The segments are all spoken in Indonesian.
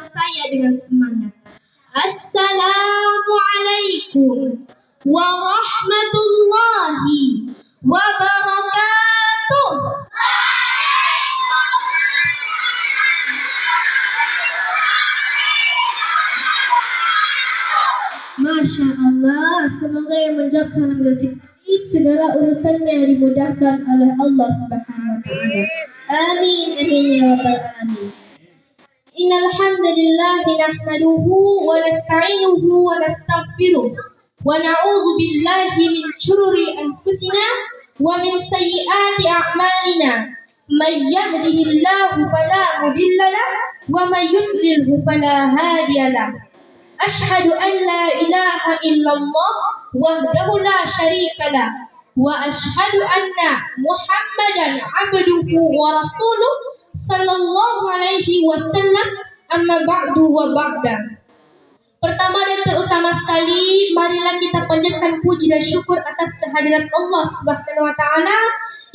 saya dengan semangat. Assalamualaikum warahmatullahi wabarakatuh. Masya Allah, semoga yang menjawab salam bersih segala urusannya dimudahkan oleh Allah Subhanahu wa taala. Amin amin ya rabbal alamin. Innal hamdalillah nahmaduhu wa nasta'inuhu wa nastaghfiruh wa na'udzu billahi min shururi anfusina wa min sayyiati a'malina. May yahdihillahu fala mudilla lahu wa may yudlilhu fala hadiya lahu. Ashhadu an la ilaha illallah wahdahu la syarika lah wa ashhadu anna Muhammadan abduhu wa rasuluh sallallahu alaihi wasallam, amma ba'du wa ba'da. Pertama dan terutama sekali, marilah kita panjatkan puji dan syukur atas kehadiran Allah Subhanahu wa taala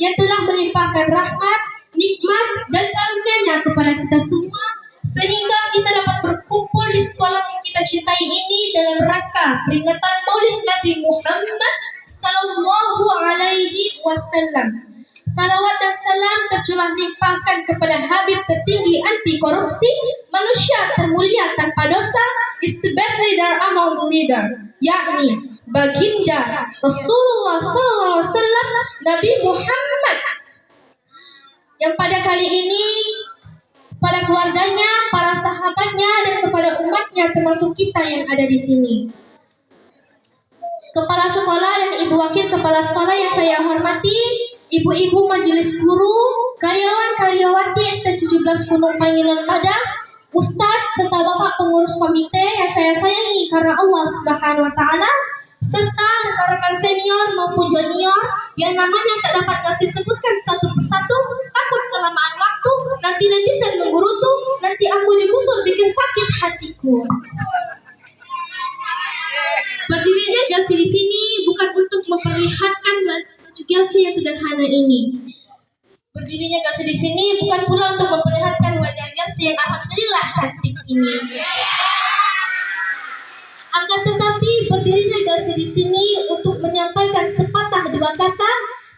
yang telah melimpahkan rahmat, nikmat dan karunia-Nya kepada kita semua, sehingga kita dapat berkumpul di sekolah yang kita cintai ini dalam rangka peringatan Maulid Nabi Muhammad sallallahu alaihi wasallam. Salawat dan salam tercurah limpahkan kepada Habib tertinggi anti korupsi, manusia termulia tanpa dosa, is the best leader among the leader, yakni baginda Rasulullah sallallahu alaihi wasallam, Nabi Muhammad, yang pada kali ini pada keluarganya, para sahabatnya, dan kepada umatnya termasuk kita yang ada di sini. Kepala sekolah dan ibu wakil kepala sekolah yang saya hormati, ibu-ibu majelis guru, karyawan-karyawati ST17 Gunung Panggilan Padang, ustadz serta bapak pengurus komite yang saya sayangi karena Allah Subhanahu wa taala, serta rekan-rekan senior maupun junior yang namanya tak dapat kasih sebutkan satu persatu, takut kelamaan waktu, nanti netizen menggerutu, nanti aku digusur bikin sakit hatiku. Berdirinya Gelsi di sini bukan untuk memperlihatkan baju Gelsi yang sederhana ini. Berdirinya Gelsi di sini bukan pula untuk memperlihatkan wajah Gelsi yang alhamdulillah cantik ini. Akan tetapi berdirinya Gelsi di sini untuk menyampaikan sepatah dua kata,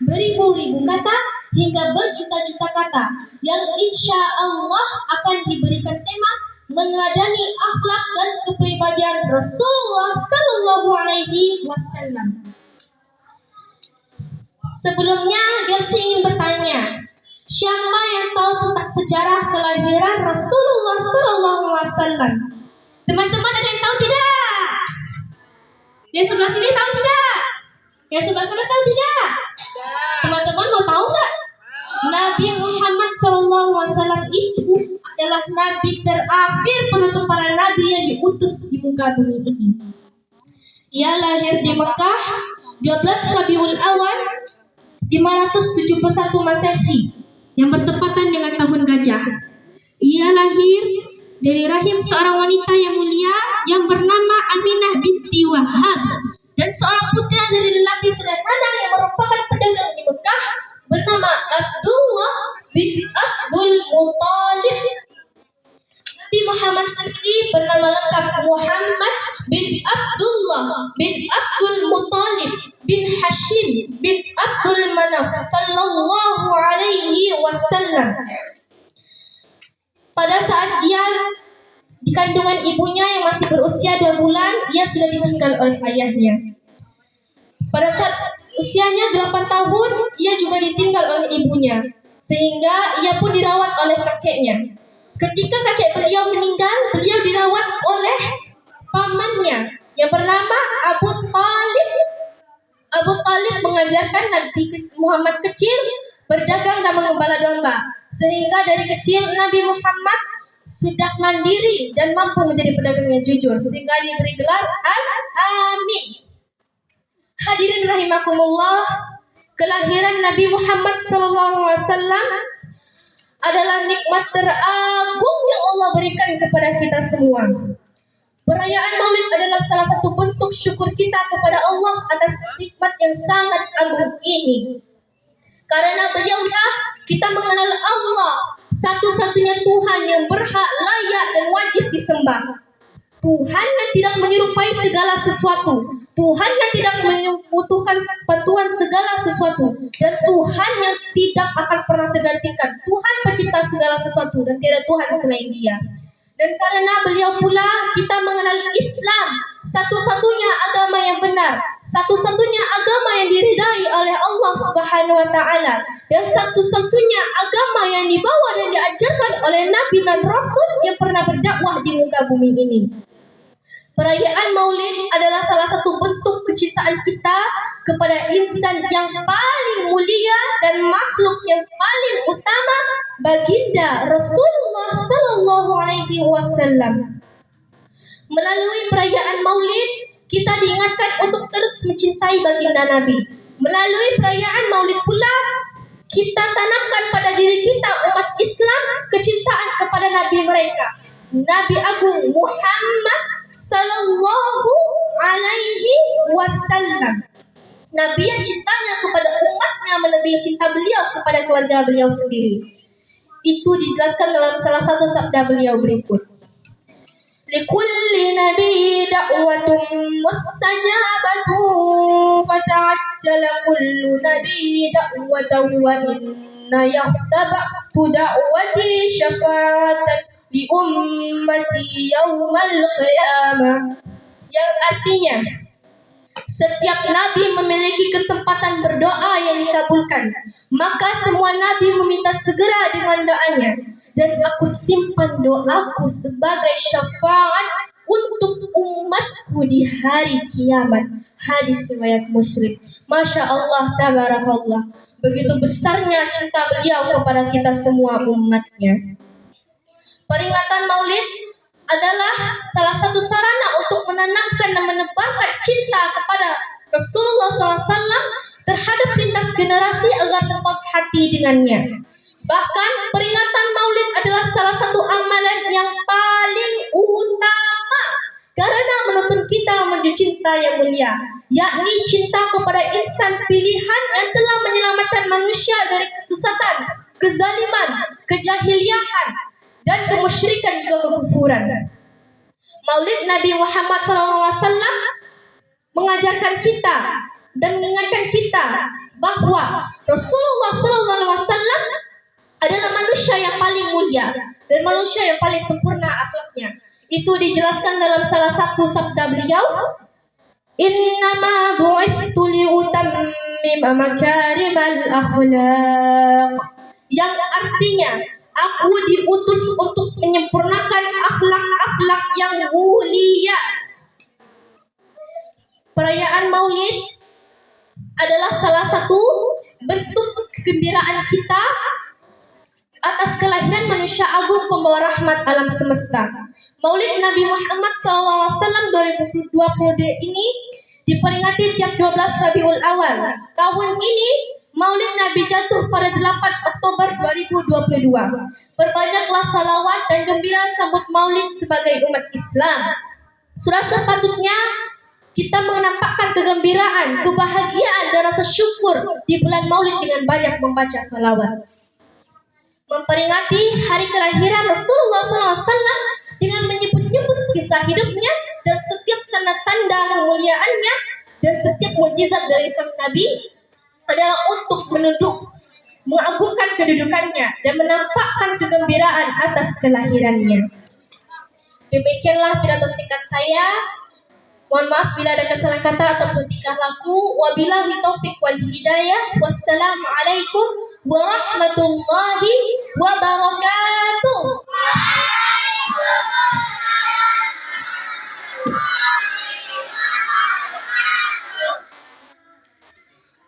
beribu-ribu kata, hingga berjuta-juta kata yang insya Allah akan diberikan tema meneladani akhlak dan kepribadian Rasulullah sallallahu alaihi wasallam. Sebelumnya Gelsi ingin bertanya, siapa yang tahu tentang sejarah kelahiran Rasulullah sallallahu alaihi wasallam? Teman-teman ada yang tahu tidak? Yang sebelah sini tahu tidak? Yang sebelah sana tahu tidak? Teman-teman mau tahu nggak? Nabi Muhammad SAW itu adalah nabi terakhir penutup para nabi yang diutus di muka bumi ini. Ia lahir di Mekah 12 Rabiul Awal 571 Masehi yang bertepatan dengan tahun gajah. Ia lahir dari rahim seorang wanita yang mulia yang bernama Aminah binti Wahab dan seorang putra dari lelaki sederhana yang merupakan pedagang di Mekah bernama Abdullah bin Abdul Muttalib. Nabi Muhammad sendiri bernama lengkap Muhammad bin Abdullah bin Abdul Muttalib bin Hashim bin Abdul Manaf sallallahu alaihi wasallam. Pada saat ia di kandungan ibunya yang masih berusia 2 bulan, ia sudah ditinggal oleh ayahnya. Pada saat usianya 8 tahun, ia juga ditinggal oleh ibunya, sehingga ia pun dirawat oleh kakeknya. Ketika kakek beliau meninggal, beliau dirawat oleh pamannya yang bernama Abu Talib. Abu Talib mengajarkan Nabi Muhammad kecil berdagang dan mengembala domba, sehingga dari kecil Nabi Muhammad sudah mandiri dan mampu menjadi pedagang yang jujur, sehingga diberi gelar Al-Amin. Hadirin rahimakumullah, kelahiran Nabi Muhammad SAW adalah nikmat teragung yang Allah berikan kepada kita semua. Perayaan Maulid adalah salah satu bentuk syukur kita kepada Allah atas nikmat yang sangat agung ini. Karena beliaulah kita mengenal Allah satu-satunya Tuhan yang berhak, layak dan wajib disembah. Tuhan yang tidak menyerupai segala sesuatu, Tuhan yang tidak membutuhkan bantuan segala sesuatu, dan Tuhan yang tidak akan pernah tergantikan. Tuhan pencipta segala sesuatu dan tiada Tuhan selain Dia. Dan karena beliau pula kita mengenal Islam, satu-satunya agama yang benar, satu-satunya agama yang diridai oleh Allah Subhanahu wa taala, dan satu-satunya agama yang dibawa dan diajarkan oleh nabi dan rasul yang pernah berdakwah di muka bumi ini. Perayaan Maulid adalah salah satu bentuk kecintaan kita kepada insan yang paling mulia dan makhluk yang paling utama, baginda Rasulullah sallallahu alaihi wasallam. Melalui perayaan Maulid, kita diingatkan untuk terus mencintai baginda Nabi. Melalui perayaan Maulid pula, kita tanamkan pada diri kita umat Islam kecintaan kepada Nabi mereka, Nabi Agung Muhammad sallallahu alaihi wasallam. Nabi yang cintanya kepada umatnya melebihi cinta beliau kepada keluarga beliau sendiri. Itu dijelaskan dalam salah satu sabda beliau berikut. Likulli nabi da'watun mustajabatun fata'ajjala kullu nabi da'watan wa inna yahtaba'tu da'wati syafatan li ummati yawmal qiyamah. Yang artinya, setiap nabi memiliki kesempatan berdoa yang dikabulkan, maka semua nabi meminta segera dengan doanya, dan aku simpan doaku sebagai syafaat untuk umatku di hari kiamat. Hadis riwayat Muslim. Masya Allah, tabarakallah. Begitu besarnya cinta beliau kepada kita semua umatnya. Peringatan Maulid adalah salah satu sarana untuk menanamkan dan menebarkan cinta kepada Rasulullah SAW terhadap lintas generasi agar terpaut hati dengannya. Bahkan peringatan Maulid adalah salah satu amalan yang paling utama karena menuntun kita menuju cinta yang mulia, yakni cinta kepada insan pilihan yang telah menyelamatkan manusia dari kesesatan, kezaliman, kejahiliahan, dan kemusyrikan juga kekufuran. Maulid Nabi Muhammad SAW mengajarkan kita dan mengingatkan kita bahwa Rasulullah SAW adalah manusia yang paling mulia dan manusia yang paling sempurna akhlaknya. Itu dijelaskan dalam salah satu sabda beliau, Innama bu'ithtu liutammima makarimal akhlaq, yang artinya aku diutus untuk menyempurnakan akhlak-akhlak yang mulia. Perayaan Maulid adalah salah satu bentuk kegembiraan kita atas kelahiran manusia agung pembawa rahmat alam semesta. Maulid Nabi Muhammad SAW 2020 ini diperingati tiap 12 Rabiul Awal. Tahun ini Maulid Nabi jatuh pada 8 Oktober 2022. Berbanyaklah salawat dan gembira sambut Maulid sebagai umat Islam. Sudah sepatutnya kita menampakkan kegembiraan, kebahagiaan dan rasa syukur di bulan Maulid dengan banyak membaca salawat. Memperingati hari kelahiran Rasulullah SAW dengan menyebut-nyebut kisah hidupnya dan setiap tanda-tanda kemuliaannya dan setiap mukjizat dari sang Nabi adalah untuk mengagungkan kedudukannya dan menampakkan kegembiraan atas kelahirannya. Demikianlah pidato singkat saya. Mohon maaf bila ada kesalahan kata ataupun tingkah laku. Wabillahi taufik wal hidayah. Wassalamualaikum warahmatullahi wabarakatuh.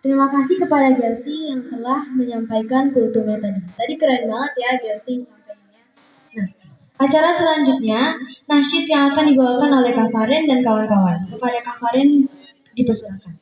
Terima kasih kepada Gelsi yang telah menyampaikan kultumnya tadi. Tadi keren banget ya Gelsi nyampainya. Nah, acara selanjutnya nasyid yang akan dibawakan oleh Kak Faren dan kawan-kawan. Kepada Kak Faren dipersilakan.